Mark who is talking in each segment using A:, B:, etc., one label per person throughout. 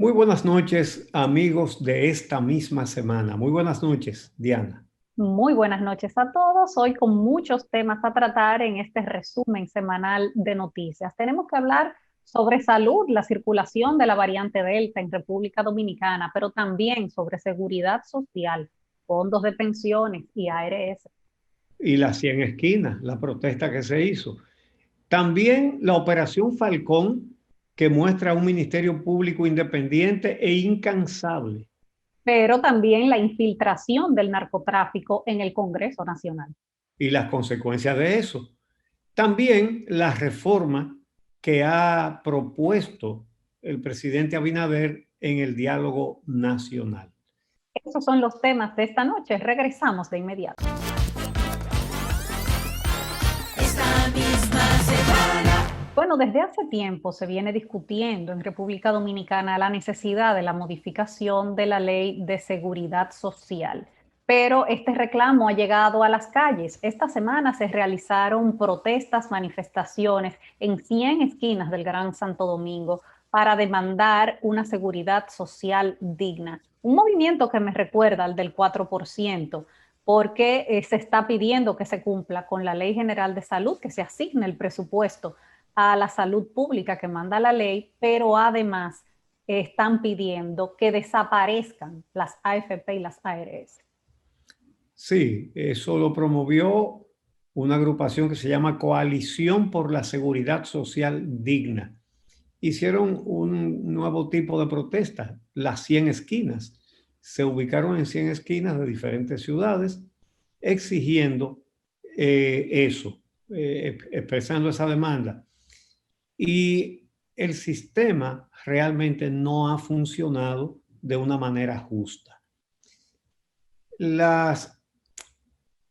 A: Muy buenas noches, amigos de esta misma semana. Muy buenas noches, Diana.
B: Muy buenas noches a todos. Hoy con muchos temas a tratar en este resumen semanal de noticias. Tenemos que hablar sobre salud, la circulación de la variante Delta en República Dominicana, pero también sobre seguridad social, fondos de pensiones y ARS.
A: Y las 100 esquinas, la protesta que se hizo. También la Operación Falcón, que muestra un ministerio público independiente e incansable.
B: Pero también la infiltración del narcotráfico en el Congreso Nacional.
A: Y las consecuencias de eso. También la reforma que ha propuesto el presidente Abinader en el diálogo nacional.
B: Esos son los temas de esta noche. Regresamos de inmediato. Esta misma semana. Bueno, desde hace tiempo se viene discutiendo en República Dominicana la necesidad de la modificación de la Ley de Seguridad Social, pero este reclamo ha llegado a las calles. Esta semana se realizaron protestas, manifestaciones en 100 esquinas del Gran Santo Domingo para demandar una seguridad social digna. Un movimiento que me recuerda al del 4%, porque se está pidiendo que se cumpla con la Ley General de Salud, que se asigne el presupuesto a la salud pública que manda la ley, pero además están pidiendo que desaparezcan las AFP y las ARS.
A: Sí, eso lo promovió una agrupación que se llama Coalición por la Seguridad Social Digna. Hicieron un nuevo tipo de protesta, las 100 esquinas. Se ubicaron en 100 esquinas de diferentes ciudades exigiendo eso, expresando esa demanda. Y el sistema realmente no ha funcionado de una manera justa. Las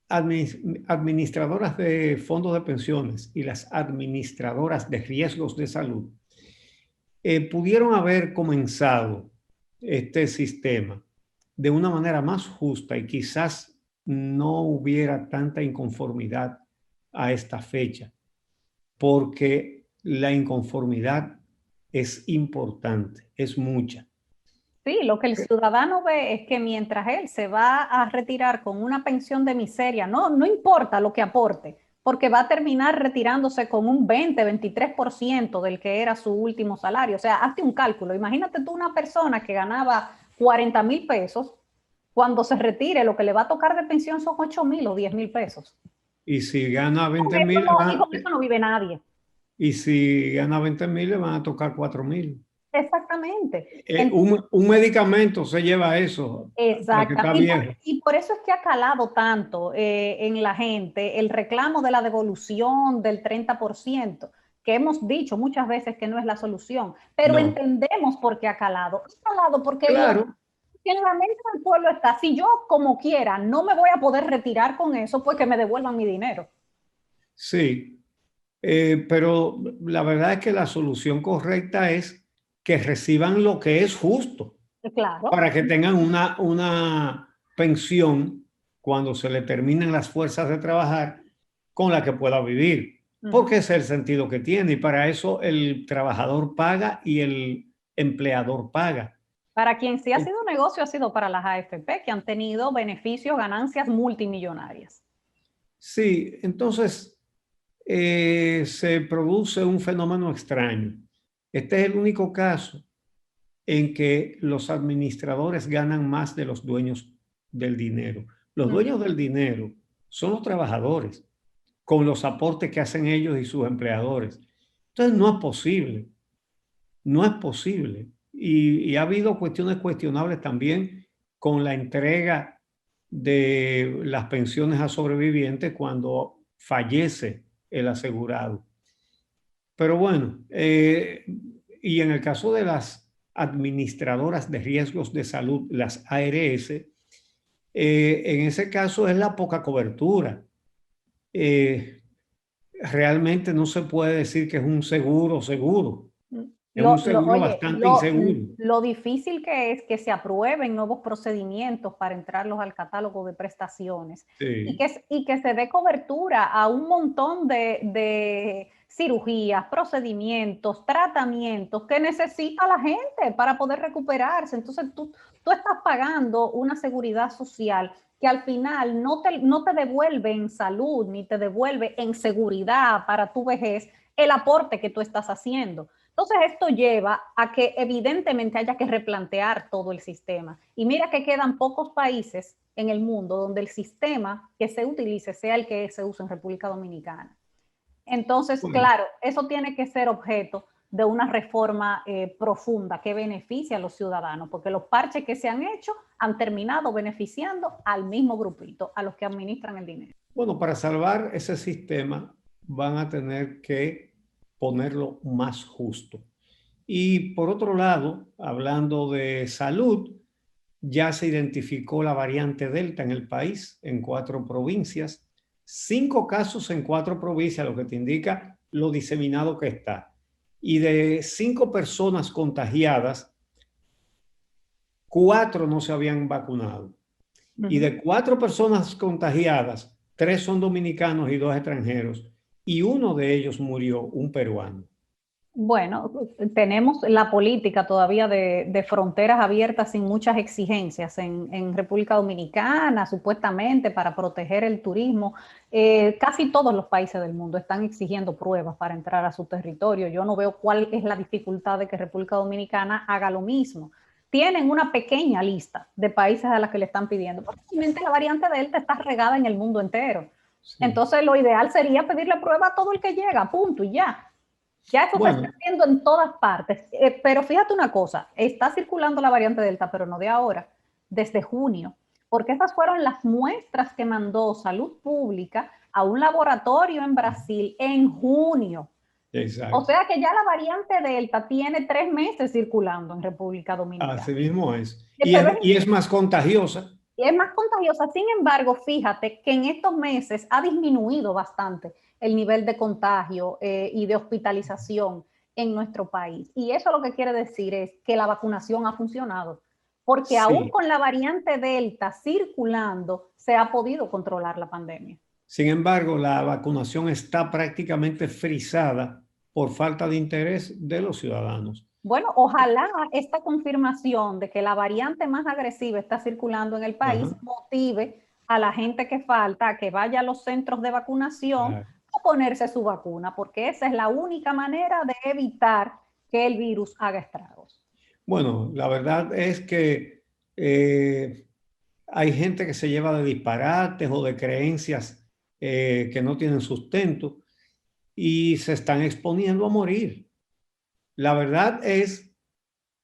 A: administradoras de fondos de pensiones y las administradoras de riesgos de salud pudieron haber comenzado este sistema de una manera más justa y quizás no hubiera tanta inconformidad a esta fecha, porque la inconformidad es importante, es mucha.
B: Sí, lo que el ciudadano ve es que mientras él se va a retirar con una pensión de miseria, no importa lo que aporte, porque va a terminar retirándose con un 20-23% del que era su último salario. O sea, hazte un cálculo. Imagínate tú una persona que ganaba 40,000 pesos, cuando se retire lo que le va a tocar de pensión son 8,000 o 10,000 pesos.
A: Y si gana
B: Con
A: 20
B: eso
A: mil,
B: no, y con eso no vive nadie.
A: y si gana 20,000, le van a tocar 4,000.
B: Exactamente.
A: Un medicamento se lleva eso para que
B: Exacto.
A: está viejo.
B: Y por eso es que ha calado tanto en la gente el reclamo de la devolución del 30%, que hemos dicho muchas veces que no es la solución, pero
A: No,
B: entendemos por qué ha calado. Ha calado porque
A: claro,
B: en la mente del pueblo está, si yo como quiera no me voy a poder retirar con eso, pues que me devuelvan mi dinero.
A: sí. Pero la verdad es que la solución correcta es que reciban lo que es justo
B: Claro.
A: para que tengan una pensión cuando se le terminen las fuerzas de trabajar con la que pueda vivir,
B: Ujú.
A: porque es el sentido que tiene y para eso el trabajador paga y el empleador paga.
B: Para quien sí ha sido negocio, ha sido para las AFP, que han tenido beneficios, ganancias multimillonarias.
A: Sí, entonces se produce un fenómeno extraño. Este es el único caso en que los administradores ganan más de los dueños del dinero. Los
B: Ujú.
A: dueños del dinero son los trabajadores, con los aportes que hacen ellos y sus empleadores. Entonces no es posible, no es posible. Y ha habido cuestiones cuestionables también con la entrega de las pensiones a sobrevivientes cuando fallece el asegurado. Pero bueno, y en el caso de las administradoras de riesgos de salud, las ARS, en ese caso es la poca cobertura. Eh, Realmente no se puede decir que es un seguro seguro, es un seguro
B: Oye,
A: bastante inseguro.
B: lo difícil que es que se aprueben nuevos procedimientos para entrarlos al catálogo de prestaciones
A: Sí,
B: y que se dé cobertura a un montón de cirugías, procedimientos, tratamientos que necesita la gente para poder recuperarse. Entonces tú estás pagando una seguridad social que al final no te devuelve en salud ni te devuelve en seguridad para tu vejez el aporte que tú estás haciendo. Entonces esto lleva a que evidentemente haya que replantear todo el sistema. Y mira que quedan pocos países en el mundo donde el sistema que se utilice sea el que se usa en República Dominicana. Entonces, claro, eso tiene que ser objeto de una reforma profunda que beneficie a los ciudadanos, porque los parches que se han hecho han terminado beneficiando al mismo grupito, a los que administran el dinero.
A: Bueno, para salvar ese sistema van a tener que ponerlo más justo. Y por otro lado, hablando de salud, ya se identificó la variante Delta en el país, en 4 provincias. 5 casos en 4 provincias, lo que te indica lo diseminado que está. Y de 5 personas contagiadas, 4 no se habían vacunado. Y de 4 personas contagiadas, 3 son dominicanos y 2 extranjeros. Y uno de ellos murió, un peruano.
B: Bueno, tenemos la política todavía de fronteras abiertas sin muchas exigencias en República Dominicana, supuestamente para proteger el turismo. Casi todos los países del mundo están exigiendo pruebas para entrar a su territorio. Yo no veo cuál es la dificultad de que República Dominicana haga lo mismo. Tienen una pequeña lista de países a los que le están pidiendo, porque realmente la variante Delta está regada en el mundo entero. Sí. Entonces lo ideal sería pedirle prueba a todo el que llega, punto, y ya. Ya eso se está haciendo en todas partes. Pero fíjate una cosa, está circulando la variante Delta, pero no de ahora, desde junio, porque esas fueron las muestras que mandó Salud Pública a un laboratorio en Brasil en junio. Exacto. O sea que ya la variante Delta tiene 3 meses circulando en República Dominicana.
A: Así mismo es. Y es más contagiosa.
B: Y es más contagiosa. Sin embargo, fíjate que en estos meses ha disminuido bastante el nivel de contagio y de hospitalización en nuestro país. Y eso lo que quiere decir es que la vacunación ha funcionado, porque sí, aún con la variante Delta circulando, se ha podido controlar la pandemia.
A: Sin embargo, la vacunación está prácticamente frisada por falta de interés de los ciudadanos.
B: Bueno, ojalá esta confirmación de que la variante más agresiva está circulando en el país motive a la gente que falta a que vaya a los centros de vacunación a ponerse su vacuna, porque esa es la única manera de evitar que el virus haga estragos.
A: Bueno, la verdad es que hay gente que se lleva de disparates o de creencias que no tienen sustento y se están exponiendo a morir. La verdad es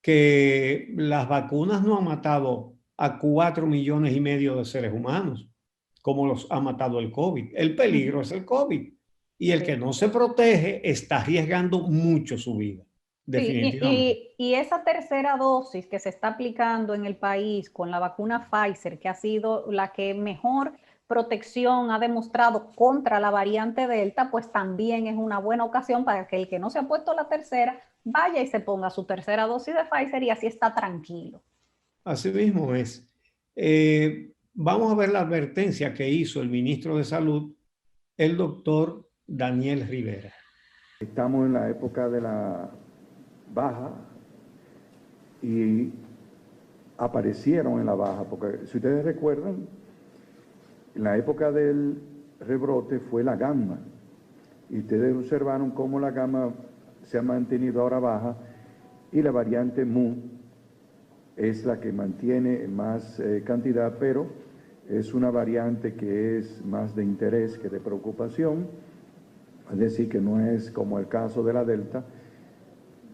A: que las vacunas no han matado a 4,5 millones de seres humanos, como los ha matado el COVID. El peligro es el COVID. Y el que no se protege está arriesgando mucho su vida. Definitivamente.
B: Y esa tercera dosis que se está aplicando en el país con la vacuna Pfizer, que ha sido la que mejor protección ha demostrado contra la variante Delta, pues también es una buena ocasión para que el que no se ha puesto la tercera vaya y se ponga su tercera dosis de Pfizer y así está tranquilo.
A: Así mismo es. Vamos a ver la advertencia que hizo el ministro de Salud, el doctor Daniel Rivera.
C: Estamos en la época de la baja y aparecieron en la baja, porque si ustedes recuerdan, en la época del rebrote fue la gamma, y ustedes observaron cómo la gamma se ha mantenido ahora baja, y la variante Mu es la que mantiene más cantidad, pero es una variante que es más de interés que de preocupación, es decir, que no es como el caso de la Delta,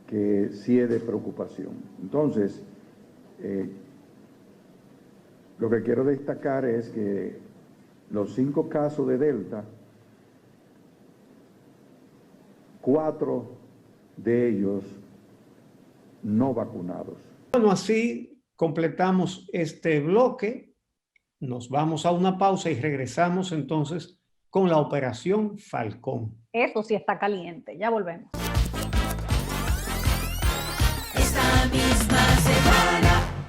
C: que sí es de preocupación. Entonces, lo que quiero destacar es que los 5 casos de Delta, 4 de ellos no vacunados.
A: Bueno, así completamos este bloque. Nos vamos a una pausa y regresamos entonces con la Operación Falcón.
B: Eso sí está caliente. Ya volvemos.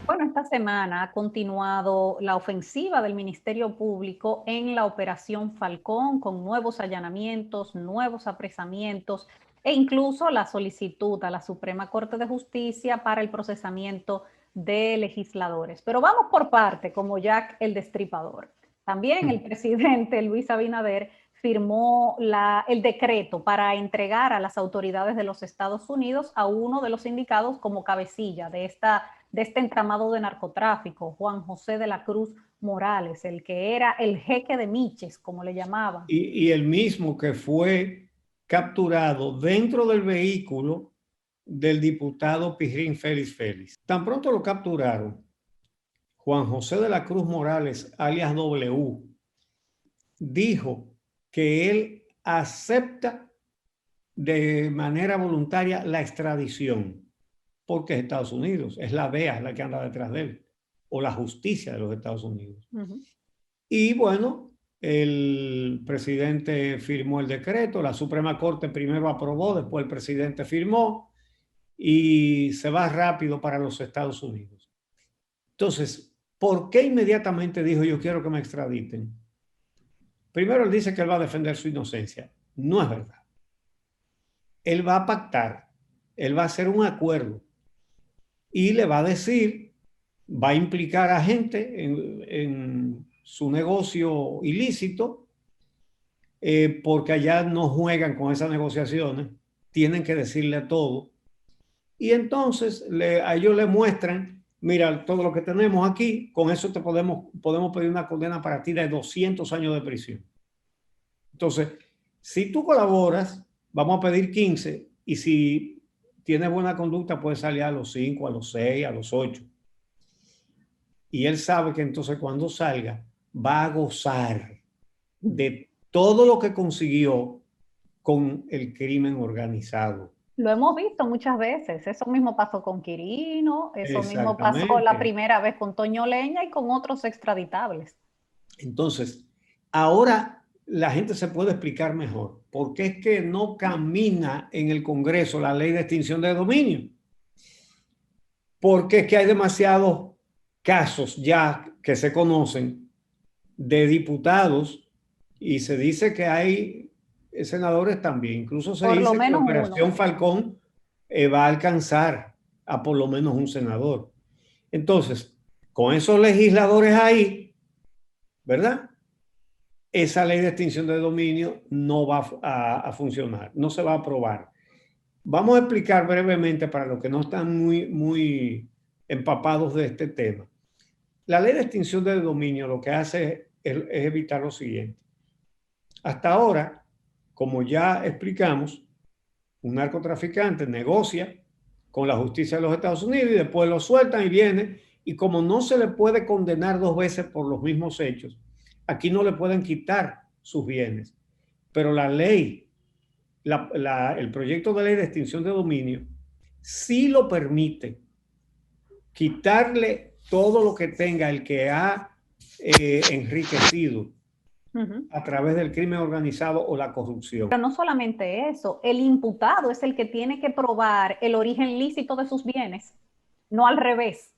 B: Bueno, esta semana ha continuado la ofensiva del Ministerio Público en la Operación Falcón, con nuevos allanamientos, nuevos apresamientos e incluso la solicitud a la Suprema Corte de Justicia para el procesamiento de legisladores. Pero vamos por parte, como Jack el Destripador. También el presidente Luis Abinader firmó el decreto para entregar a las autoridades de los Estados Unidos a uno de los indicados como cabecilla de este entramado de narcotráfico, Juan José de la Cruz Morales, el que era el jeque de Miches, como le llamaban.
A: Y el mismo que fue capturado dentro del vehículo del diputado Pirrín Félix. Tan pronto lo capturaron, Juan José de la Cruz Morales, alias W, dijo que él acepta de manera voluntaria la extradición, porque es Estados Unidos, es la DEA la que anda detrás de él, o la justicia de los Estados Unidos. Y bueno, el presidente firmó el decreto, la Suprema Corte primero aprobó, después el presidente firmó y se va rápido para los Estados Unidos. Entonces, ¿por qué inmediatamente dijo yo quiero que me extraditen? Primero, él dice que él va a defender su inocencia. No es verdad. Él va a pactar, él va a hacer un acuerdo y le va a decir, va a implicar a gente en su negocio ilícito, porque allá no juegan con esas negociaciones, tienen que decirle todo. Y entonces a ellos le muestran, mira, todo lo que tenemos aquí, con eso te podemos pedir una condena para ti de 200 años de prisión. Entonces, si tú colaboras, vamos a pedir 15, y si tienes buena conducta, puedes salir a los 5, a los 6, a los 8. Y él sabe que entonces cuando salga, va a gozar de todo lo que consiguió con el crimen organizado.
B: Lo hemos visto muchas veces. Eso mismo pasó con Quirino, eso mismo pasó la primera vez con Toño Leña y con otros extraditables.
A: Entonces, ahora la gente se puede explicar mejor por qué es que no camina en el Congreso la ley de extinción de dominio. Porque es que hay demasiados casos ya que se conocen de diputados y se dice que hay senadores también. Incluso se dice que la Operación Falcón va a alcanzar a por lo menos un senador. Entonces, con esos legisladores ahí, ¿verdad? Esa ley de extinción de dominio no va a funcionar, no se va a aprobar. Vamos a explicar brevemente para los que no están muy empapados de este tema. La ley de extinción de dominio lo que hace es evitar lo siguiente. Hasta ahora, como ya explicamos, un narcotraficante negocia con la justicia de los Estados Unidos y después lo sueltan y viene, y como no se le puede condenar 2 veces por los mismos hechos, aquí no le pueden quitar sus bienes. Pero la ley, el proyecto de ley de extinción de dominio, sí lo permite quitarle todo lo que tenga el que ha enriquecido a través del crimen organizado o la corrupción.
B: Pero no solamente eso, el imputado es el que tiene que probar el origen lícito de sus bienes, no al revés.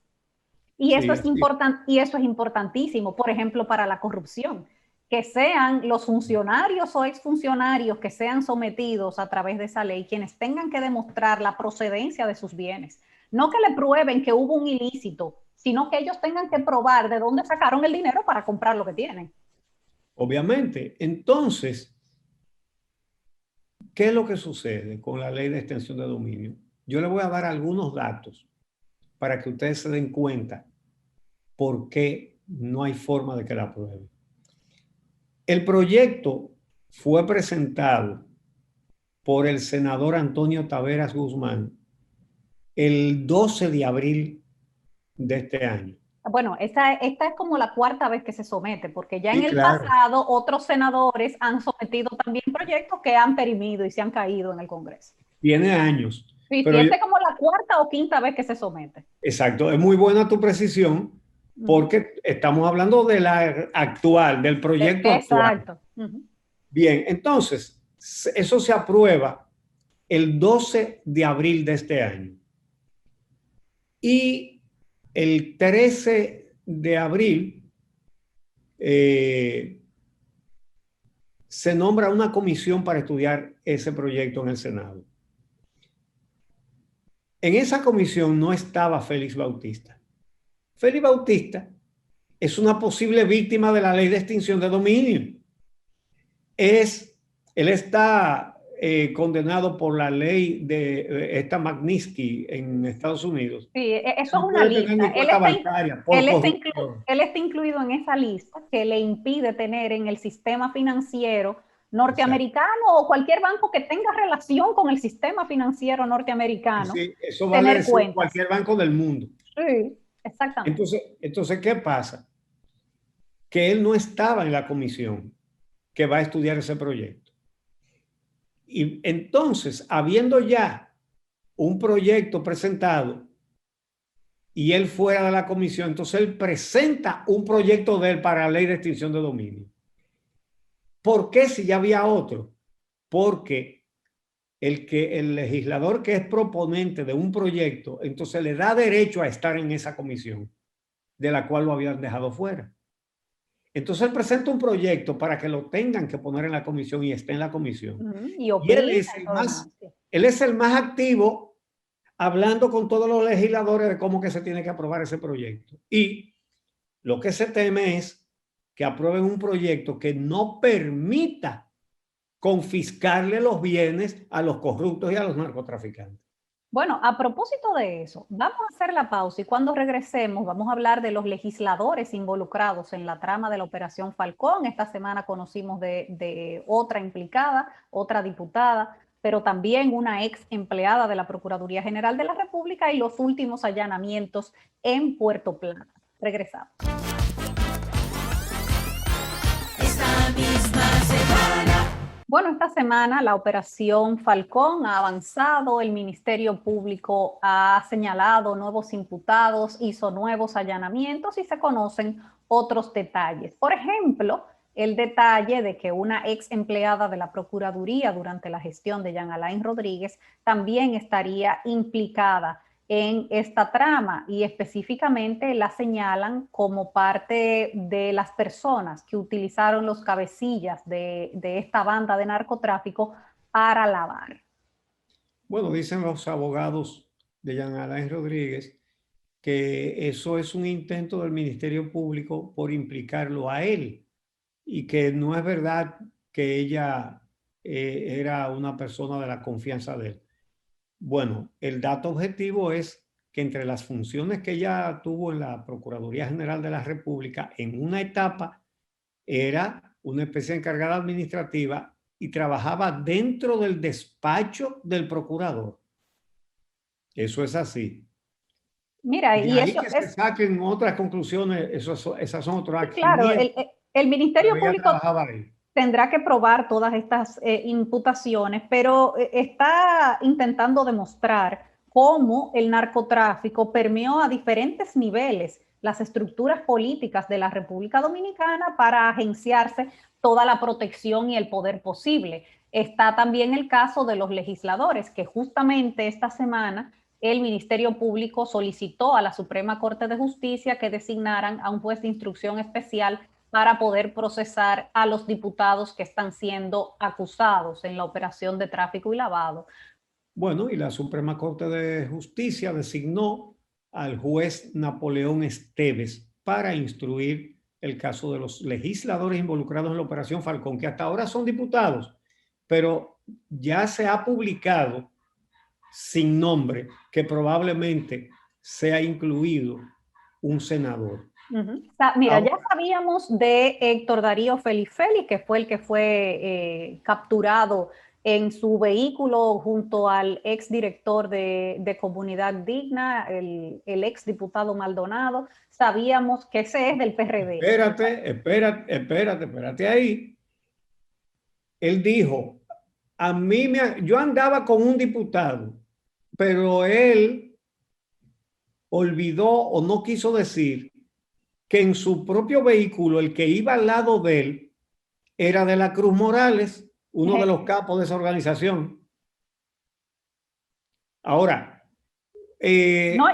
B: Y eso es importante, y eso es importantísimo, por ejemplo, para la corrupción, que sean los funcionarios o exfuncionarios que sean sometidos a través de esa ley quienes tengan que demostrar la procedencia de sus bienes. No que le prueben que hubo un ilícito, sino que ellos tengan que probar de dónde sacaron el dinero para comprar lo que tienen.
A: Obviamente. Entonces, ¿qué es lo que sucede con la ley de extinción de dominio? Yo le voy a dar algunos datos para que ustedes se den cuenta por qué no hay forma de que la aprueben. El proyecto fue presentado por el senador Antonio Taveras Guzmán el 12 de abril de este año.
B: Bueno, esta es como la 4ª vez que se somete, porque ya en el pasado otros senadores han sometido también proyectos que han perimido y se han caído en el Congreso.
A: Tiene años.
B: Sí, pero esta es como la 4ª o 5ª vez que se somete.
A: Exacto, es muy buena tu precisión, porque estamos hablando de la actual, del proyecto actual.
B: Exacto.
A: Bien, entonces, eso se aprueba el 12 de abril de este año. Y el 13 de abril se nombra una comisión para estudiar ese proyecto en el Senado. En esa comisión no estaba Félix Bautista. Félix Bautista es una posible víctima de la ley de extinción de dominio. Él está condenado por la ley de esta Magnitsky en Estados Unidos.
B: Sí, eso es
A: No
B: una
A: puede tener
B: lista.
A: ni cuenta bancaria por corrupción.
B: Él está incluido en esa lista que le impide tener en el sistema financiero norteamericano. Exacto. O cualquier banco que tenga relación con el sistema financiero norteamericano.
A: Sí, eso vale
B: tener
A: decir
B: cuentas.
A: Cualquier banco del mundo.
B: Sí, exactamente.
A: Entonces, ¿qué pasa? Que él no estaba en la comisión que va a estudiar ese proyecto. Y entonces, habiendo ya un proyecto presentado y él fuera de la comisión, entonces él presenta un proyecto de él para la ley de extinción de dominio. ¿Por qué si ya había otro? Porque el legislador que es proponente de un proyecto, entonces le da derecho a estar en esa comisión, de la cual lo habían dejado fuera. Entonces él presenta un proyecto para que lo tengan que poner en la comisión y esté en la comisión. Y él es el más activo, hablando con todos los legisladores de cómo que se tiene que aprobar ese proyecto. Y lo que se teme es que aprueben un proyecto que no permita confiscarle los bienes a los corruptos y a los narcotraficantes.
B: Bueno, a propósito de eso, vamos a hacer la pausa y cuando regresemos vamos a hablar de los legisladores involucrados en la trama de la Operación Falcón. Esta semana conocimos de otra implicada, otra diputada, pero también una ex empleada de la Procuraduría General de la República y los últimos allanamientos en Puerto Plata. Regresamos. Esta misma semana. Bueno, esta semana la Operación Falcón ha avanzado, el Ministerio Público ha señalado nuevos imputados, hizo nuevos allanamientos y se conocen otros detalles. Por ejemplo, el detalle de que una ex empleada de la Procuraduría durante la gestión de Jean Alain Rodríguez también estaría implicada en esta trama y específicamente la señalan como parte de las personas que utilizaron los cabecillas de esta banda de narcotráfico para lavar.
A: Bueno, dicen los abogados de Jean Alain Rodríguez que eso es un intento del Ministerio Público por implicarlo a él y que no es verdad que ella era una persona de la confianza de él. Bueno, el dato objetivo es que entre las funciones que ella tuvo en la Procuraduría General de la República, en una etapa era una especie de encargada administrativa y trabajaba dentro del despacho del procurador. Eso es así.
B: Mira,
A: y ahí que se saquen otras conclusiones, esas son otras.
B: Claro, el Ministerio Público tendrá que probar todas estas imputaciones, pero está intentando demostrar cómo el narcotráfico permeó a diferentes niveles las estructuras políticas de la República Dominicana para agenciarse toda la protección y el poder posible. Está también el caso de los legisladores, que justamente esta semana el Ministerio Público solicitó a la Suprema Corte de Justicia que designaran a un juez de instrucción especial para poder procesar a los diputados que están siendo acusados en la operación de tráfico y lavado.
A: Bueno, y la Suprema Corte de Justicia designó al juez Napoleón Esteves para instruir el caso de los legisladores involucrados en la Operación Falcón, que hasta ahora son diputados, pero ya se ha publicado sin nombre que probablemente sea incluido un senador.
B: Mira, ya sabíamos de Héctor Darío Félix, que fue el que fue capturado en su vehículo junto al exdirector de Comunidad Digna, el exdiputado Maldonado. Sabíamos que ese es del PRD.
A: Espérate ahí. Él dijo, yo andaba con un diputado, pero él olvidó o no quiso decir que en su propio vehículo el que iba al lado de él era de la Cruz Morales, uno de los capos de esa organización. Ahora,
B: No,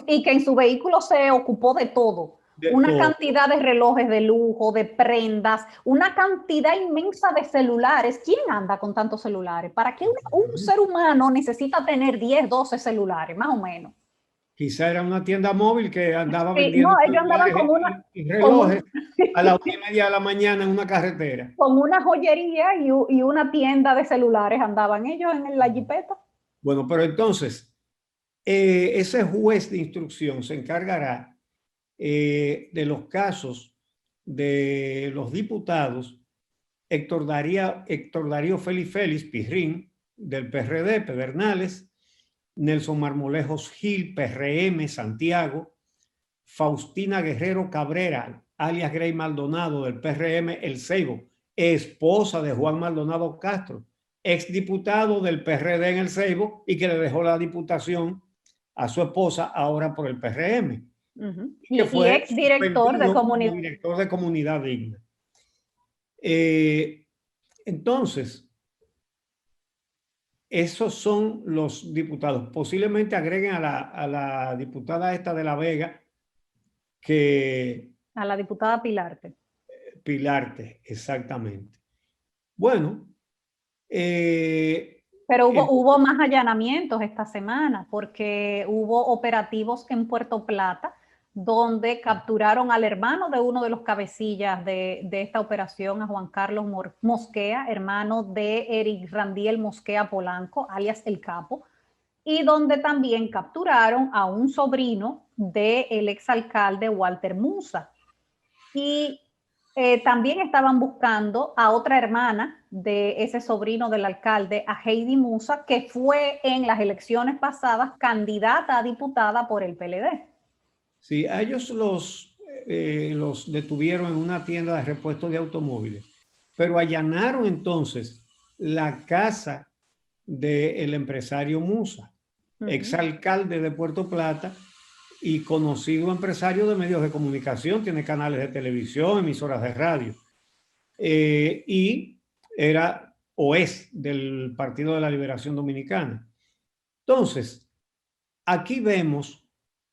B: y que en su vehículo se ocupó de todo. Una cantidad de relojes de lujo, de prendas, una cantidad inmensa de celulares. ¿Quién anda con tantos celulares? ¿Para qué un ser humano necesita tener 10, 12 celulares, más o menos?
A: Quizá era una tienda móvil que andaba
B: Sí, no,
A: vendiendo
B: ellos andaban con
A: y relojes a las 1:30 de la mañana en una carretera.
B: Con una joyería y una tienda de celulares andaban ellos en la jipeta.
A: Bueno, pero entonces, ese juez de instrucción se encargará de los casos de los diputados Héctor Darío Félix Pirrín, del PRD, Pedernales, Nelson Marmolejos Gil, PRM, Santiago, Faustina Guerrero Cabrera, alias Grey Maldonado, del PRM, El Ceibo, esposa de Juan Maldonado Castro, exdiputado del PRD en El Ceibo y que le dejó la diputación a su esposa ahora por el PRM.
B: Y fue exdirector de comunidad.
A: Director de Comunidad Digna. Entonces, esos son los diputados. Posiblemente agreguen a la diputada esta de La Vega,
B: a la diputada Pilarte.
A: Pilarte, exactamente. Bueno.
B: Pero hubo más allanamientos esta semana, porque hubo operativos en Puerto Plata, donde capturaron al hermano de uno de los cabecillas de esta operación, a Juan Carlos Mosquea, hermano de Eric Randiel Mosquea Polanco, alias El Capo, y donde también capturaron a un sobrino del exalcalde Walter Musa. Y también estaban buscando a otra hermana de ese sobrino del alcalde, a Heidi Musa, que fue en las elecciones pasadas candidata a diputada por el PLD.
A: Sí, a ellos los detuvieron en una tienda de repuestos de automóviles, pero allanaron entonces la casa del empresario Musa, exalcalde de Puerto Plata y conocido empresario de medios de comunicación, tiene canales de televisión, emisoras de radio, y era o es del Partido de la Liberación Dominicana. Entonces, aquí vemos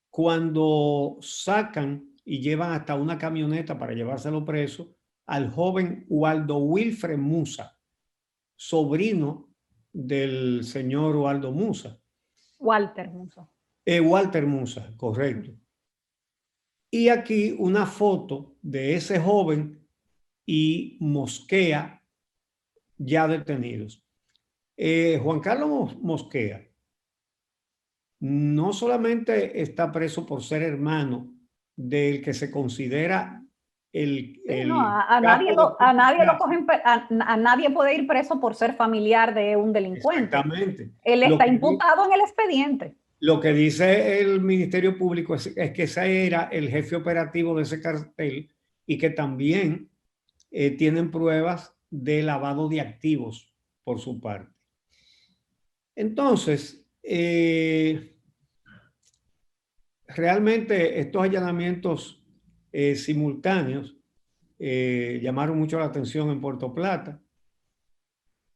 A: cuando sacan y llevan hasta una camioneta para llevárselo preso al joven Waldo Wilfred Musa, sobrino del señor Waldo Musa.
B: Walter Musa.
A: Walter Musa, correcto. Y aquí una foto de ese joven y Mosquea ya detenidos. Juan Carlos Mosquea no solamente está preso por ser hermano del que se considera
B: a nadie puede ir preso por ser familiar de un delincuente.
A: Exactamente.
B: Él está imputado en el expediente.
A: Lo que dice el Ministerio Público es que ese era el jefe operativo de ese cartel y que también tienen pruebas de lavado de activos por su parte. Entonces, realmente estos allanamientos simultáneos llamaron mucho la atención en Puerto Plata,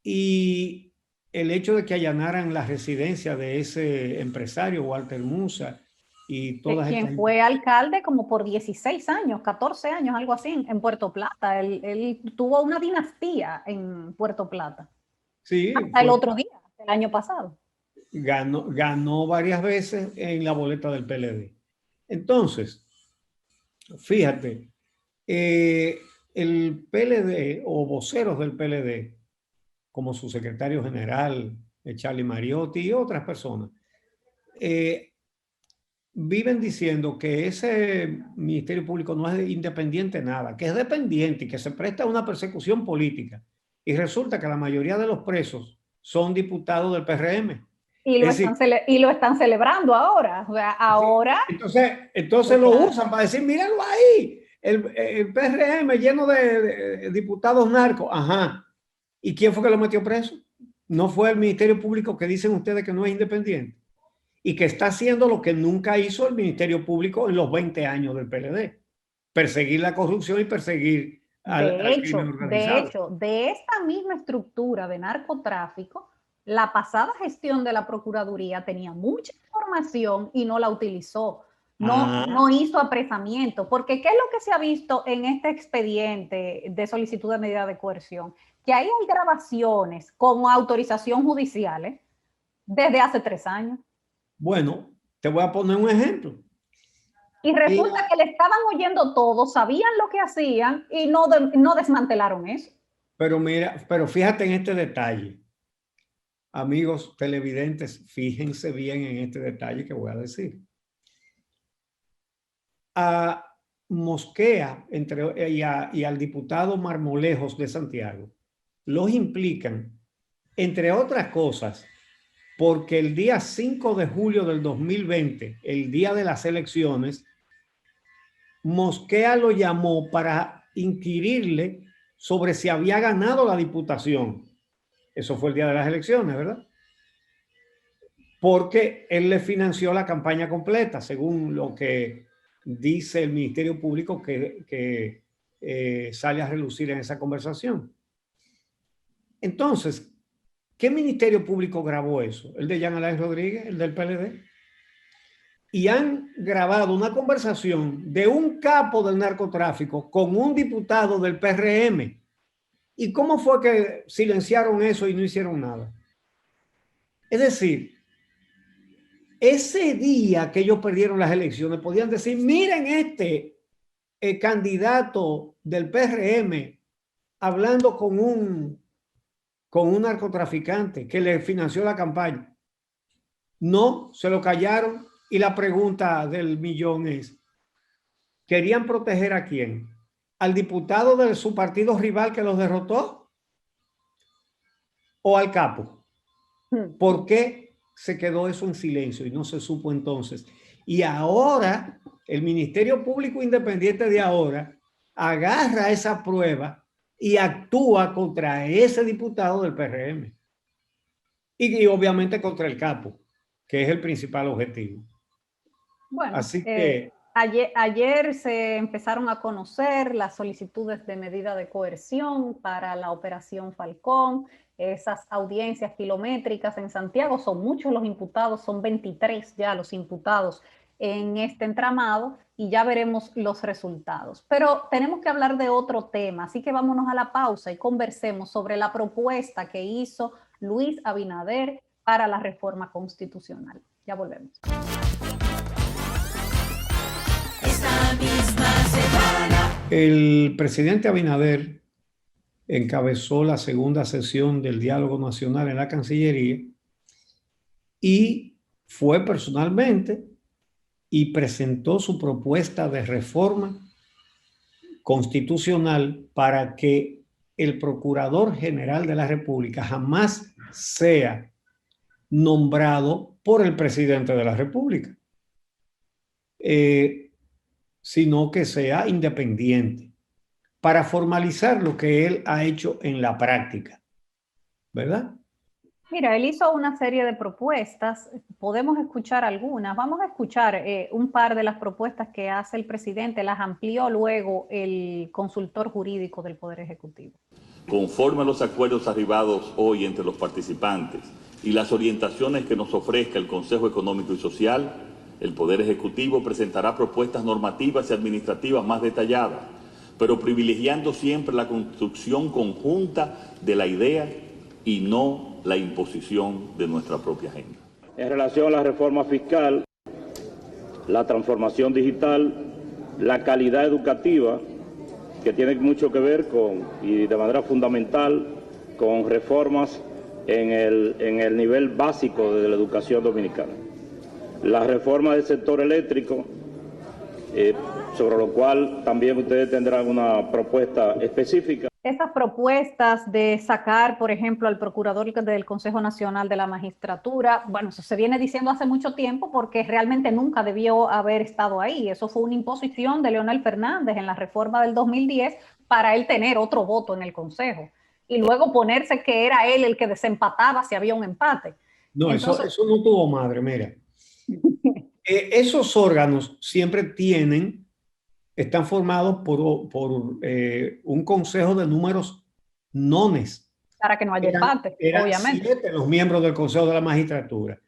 A: y el hecho de que allanaran la residencia de ese empresario, Walter Musa, y todas
B: quien fue alcalde como por 16 años, 14 años, algo así, en Puerto Plata. Él tuvo una dinastía en Puerto Plata.
A: Sí,
B: hasta el otro día, el año pasado.
A: Ganó varias veces en la boleta del PLD. Entonces, fíjate, el PLD o voceros del PLD, como su secretario general, Charlie Mariotti y otras personas, viven diciendo que ese Ministerio Público no es independiente nada, que es dependiente y que se presta a una persecución política. Y resulta que la mayoría de los presos son diputados del PRM.
B: Y lo están celebrando ahora. O sea, ahora.
A: Entonces lo usan para decir, mírenlo ahí, el PRM lleno de diputados narcos. Ajá. ¿Y quién fue que lo metió preso? ¿No fue el Ministerio Público que dicen ustedes que no es independiente? Y que está haciendo lo que nunca hizo el Ministerio Público en los 20 años del PLD. Perseguir la corrupción y perseguir al crimen organizado.
B: De hecho, de esta misma estructura de narcotráfico, la pasada gestión de la Procuraduría tenía mucha información información y no la utilizó. No hizo apresamiento, porque ¿qué es lo que se ha visto en este expediente de solicitud de medida de coerción? Que ahí hay grabaciones con autorización judicial desde hace 3 años.
A: Bueno, te voy a poner un ejemplo.
B: Y resulta que le estaban oyendo todo, sabían lo que hacían y no desmantelaron eso.
A: Pero mira, pero fíjate en este detalle. Amigos televidentes, fíjense bien en este detalle que voy a decir. A Mosquea y al diputado Marmolejos de Santiago los implican, entre otras cosas, porque el día 5 de julio del 2020, el día de las elecciones, Mosquea lo llamó para inquirirle sobre si había ganado la diputación. Eso fue el día de las elecciones, ¿verdad? Porque él le financió la campaña completa, según lo que dice el Ministerio Público que sale a relucir en esa conversación. Entonces, ¿qué Ministerio Público grabó eso? ¿El de Jean Alain Rodríguez, el del PLD? Y han grabado una conversación de un capo del narcotráfico con un diputado del PRM. ¿Y cómo fue que silenciaron eso y no hicieron nada? Es decir, ese día que ellos perdieron las elecciones, podían decir, miren candidato del PRM hablando con un narcotraficante que le financió la campaña. No, se lo callaron. Y la pregunta del millón es, ¿querían proteger a quién? ¿Al diputado de su partido rival que los derrotó? ¿O al capo? ¿Por qué se quedó eso en silencio y no se supo entonces? Y ahora el Ministerio Público Independiente de ahora agarra esa prueba y actúa contra ese diputado del PRM. Y obviamente contra el capo, que es el principal objetivo.
B: Bueno,
A: así que
B: ayer se empezaron a conocer las solicitudes de medida de coerción para la Operación Falcón, esas audiencias kilométricas en Santiago. Son muchos los imputados, son 23 ya los imputados en este entramado y ya veremos los resultados. Pero tenemos que hablar de otro tema, así que vámonos a la pausa y conversemos sobre la propuesta que hizo Luis Abinader para la reforma constitucional. Ya volvemos.
A: El presidente Abinader encabezó la segunda sesión del Diálogo Nacional en la Cancillería y fue personalmente y presentó su propuesta de reforma constitucional para que el Procurador General de la República jamás sea nombrado por el presidente de la República, sino que sea independiente, para formalizar lo que él ha hecho en la práctica, ¿verdad?
B: Mira, él hizo una serie de propuestas, podemos escuchar algunas, vamos a escuchar un par de las propuestas que hace el presidente, las amplió luego el consultor jurídico del Poder Ejecutivo.
D: Conforme a los acuerdos arribados hoy entre los participantes y las orientaciones que nos ofrezca el Consejo Económico y Social, el Poder Ejecutivo presentará propuestas normativas y administrativas más detalladas, pero privilegiando siempre la construcción conjunta de la idea y no la imposición de nuestra propia agenda.
E: En relación a la reforma fiscal, la transformación digital, la calidad educativa, que tiene mucho que ver con, y de manera fundamental, con reformas en el nivel básico de la educación dominicana. La reforma del sector eléctrico, sobre lo cual también ustedes tendrán una propuesta específica.
B: Esas propuestas de sacar, por ejemplo, al procurador del Consejo Nacional de la Magistratura, bueno, eso se viene diciendo hace mucho tiempo porque realmente nunca debió haber estado ahí. Eso fue una imposición de Leonel Fernández en la reforma del 2010 para él tener otro voto en el Consejo y luego ponerse que era él el que desempataba si había un empate.
A: No, entonces, eso no tuvo madre, mira. Esos órganos siempre están formados por un consejo de números nones.
B: Para que no haya empate,
A: eran
B: obviamente.
A: 7 los miembros del Consejo de la Magistratura.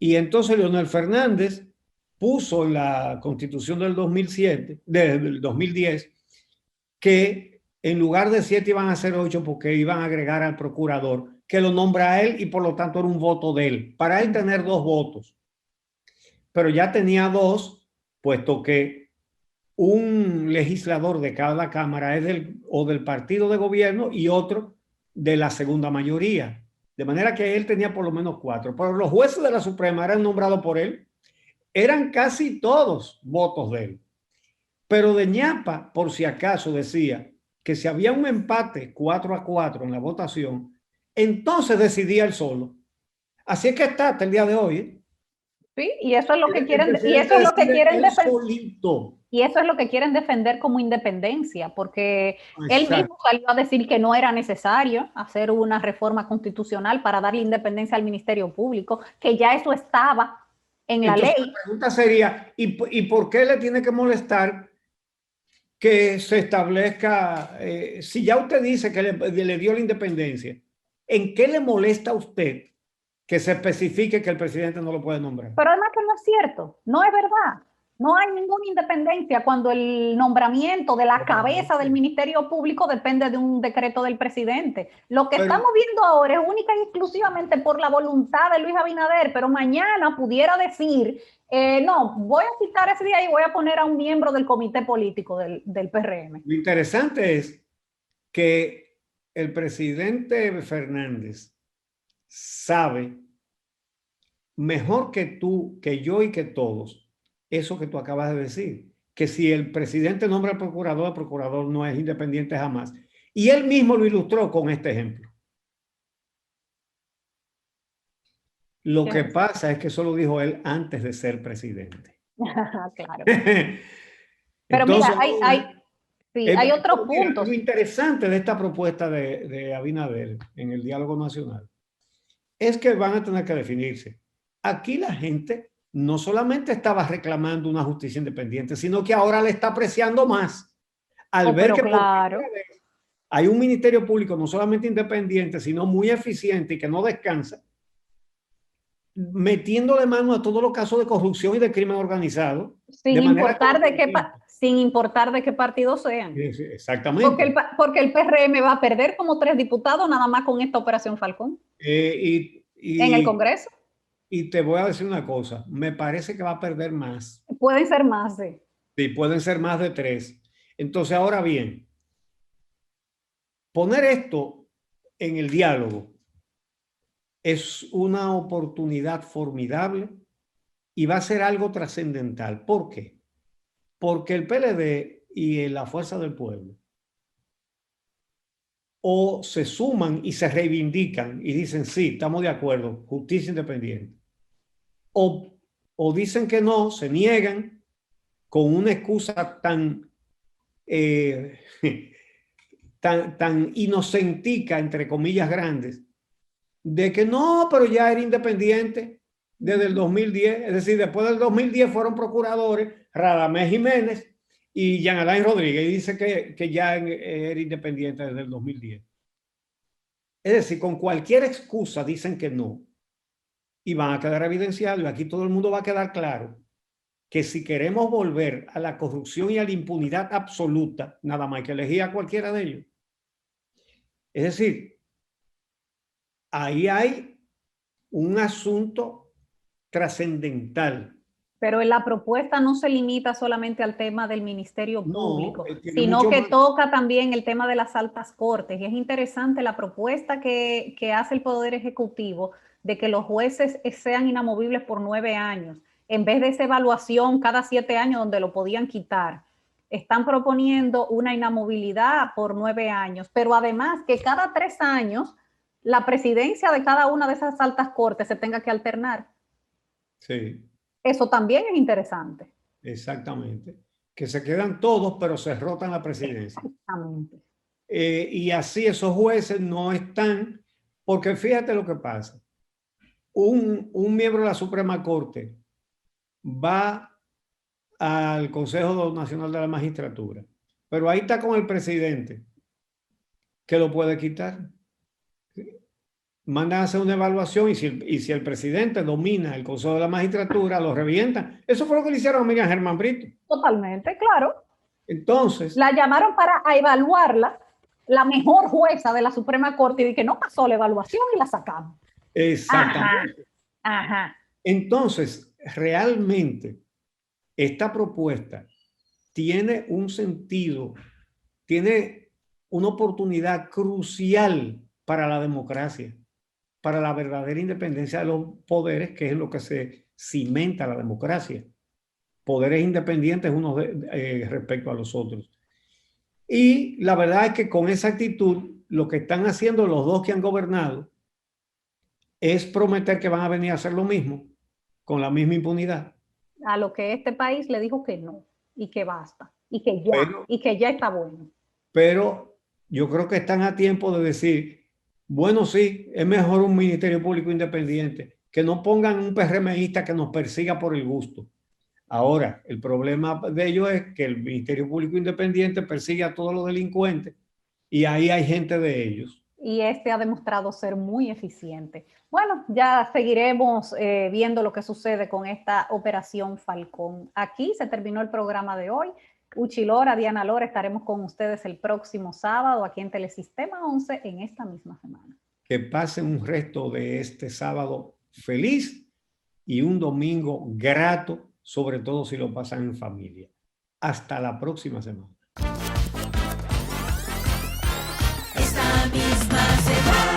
A: Y entonces Leonel Fernández puso en la Constitución del 2007, del 2010, que en lugar de 7 iban a ser 8 porque iban a agregar al procurador, que lo nombra a él y por lo tanto era un voto de él, para él tener 2 votos. Pero ya tenía 2, puesto que un legislador de cada cámara es del partido de gobierno y otro de la segunda mayoría. De manera que él tenía por lo menos 4. Pero los jueces de la Suprema eran nombrados por él. Eran casi todos votos de él. Pero de ñapa, por si acaso, decía que si había un empate 4-4 en la votación, entonces decidía él solo. Así es que está hasta el día de hoy, ¿eh?
B: Sí, y eso es lo que quieren, y eso es lo que quieren defender. Y eso es lo que quieren defender como independencia, porque él mismo salió a decir que no era necesario hacer una reforma constitucional para darle independencia al Ministerio Público, que ya eso estaba en la ley.
A: La pregunta sería, ¿y por qué le tiene que molestar que se establezca, si ya usted dice que le dio la independencia, ¿en qué le molesta a usted que se especifique que el presidente no lo puede nombrar?
B: Pero además que no es cierto, no es verdad. No hay ninguna independencia cuando el nombramiento de la cabeza del Ministerio Público depende de un decreto del presidente. Lo que estamos viendo ahora es única y exclusivamente por la voluntad de Luis Abinader, pero mañana pudiera decir, no, voy a quitar ese día y voy a poner a un miembro del comité político del PRM.
A: Lo interesante es que el presidente Fernández sabe mejor que tú, que yo y que todos, eso que tú acabas de decir, que si el presidente nombra al procurador, el procurador no es independiente jamás. Y él mismo lo ilustró con este ejemplo. Lo que pasa es que eso lo dijo él antes de ser presidente.
B: Claro. Pero entonces, mira, hay otros puntos.
A: Lo interesante de esta propuesta de Abinader en el diálogo nacional es que van a tener que definirse. Aquí la gente no solamente estaba reclamando una justicia independiente, sino que ahora le está apreciando más al ver que hay un ministerio público no solamente independiente, sino muy eficiente y que no descansa, metiéndole mano a todos los casos de corrupción y de crimen organizado.
B: Sin importar de qué partido sean.
A: Exactamente.
B: Porque el PRM va a perder como 3 diputados nada más con esta operación Falcón. En el Congreso.
A: Y te voy a decir una cosa, me parece que va a perder más.
B: Pueden ser más, sí.
A: Sí, pueden ser más de 3. Entonces, ahora bien, poner esto en el diálogo es una oportunidad formidable y va a ser algo trascendental. ¿Por qué? Porque el PLD y la Fuerza del Pueblo o se suman y se reivindican y dicen, sí, estamos de acuerdo, justicia independiente. O dicen que no, se niegan con una excusa tan inocentica, entre comillas grandes, de que no, pero ya era independiente desde el 2010. Es decir, después del 2010 fueron procuradores Radamés Jiménez y Jean Alain Rodríguez, y dice que ya era independiente desde el 2010. Es decir, con cualquier excusa dicen que no. Y van a quedar evidenciados, y aquí todo el mundo va a quedar claro que si queremos volver a la corrupción y a la impunidad absoluta, nada más hay que elegir a cualquiera de ellos. Es decir, ahí hay un asunto trascendental.
B: Pero la propuesta no se limita solamente al tema del Ministerio Público, sino que toca también el tema de las altas cortes. Y es interesante la propuesta que hace el Poder Ejecutivo de que los jueces sean inamovibles por 9 años, en vez de esa evaluación cada 7 años donde lo podían quitar. Están proponiendo una inamovilidad por 9 años, pero además que cada 3 años la presidencia de cada una de esas altas cortes se tenga que alternar.
A: Sí.
B: Eso también es interesante.
A: Exactamente. Que se quedan todos, pero se rotan la presidencia.
B: Exactamente.
A: Y así esos jueces no están, porque fíjate lo que pasa. Un miembro de la Suprema Corte va al Consejo Nacional de la Magistratura, pero ahí está con el presidente, que lo puede quitar. mandan a hacer una evaluación y si el presidente domina el Consejo de la Magistratura, lo revientan. Eso fue lo que le hicieron a Miriam Germán Brito.
B: Totalmente, claro.
A: Entonces,
B: la llamaron para evaluarla, la mejor jueza de la Suprema Corte, y que no pasó la evaluación y la sacamos.
A: exactamente.
B: Ajá.
A: Entonces, realmente, esta propuesta tiene un sentido, tiene una oportunidad crucial para la democracia, para la verdadera independencia de los poderes, que es lo que se cimenta la democracia. Poderes independientes unos respecto a los otros. Y la verdad es que con esa actitud, lo que están haciendo los dos que han gobernado es prometer que van a venir a hacer lo mismo, con la misma impunidad.
B: A lo que este país le dijo que no, y que basta, y que ya está bueno.
A: Pero yo creo que están a tiempo de decir, bueno, sí, es mejor un Ministerio Público independiente, que no pongan un PRMista que nos persiga por el gusto. Ahora, el problema de ello es que el Ministerio Público Independiente persigue a todos los delincuentes y ahí hay gente de ellos.
B: Y este ha demostrado ser muy eficiente. Bueno, ya seguiremos viendo lo que sucede con esta Operación Falcón. Aquí se terminó el programa de hoy. Uchi Lora, Diana Lora, estaremos con ustedes el próximo sábado aquí en Telesistema 11 en esta misma semana.
A: Que pasen un resto de este sábado feliz y un domingo grato, sobre todo si lo pasan en familia. Hasta la próxima semana.
F: Esta misma semana.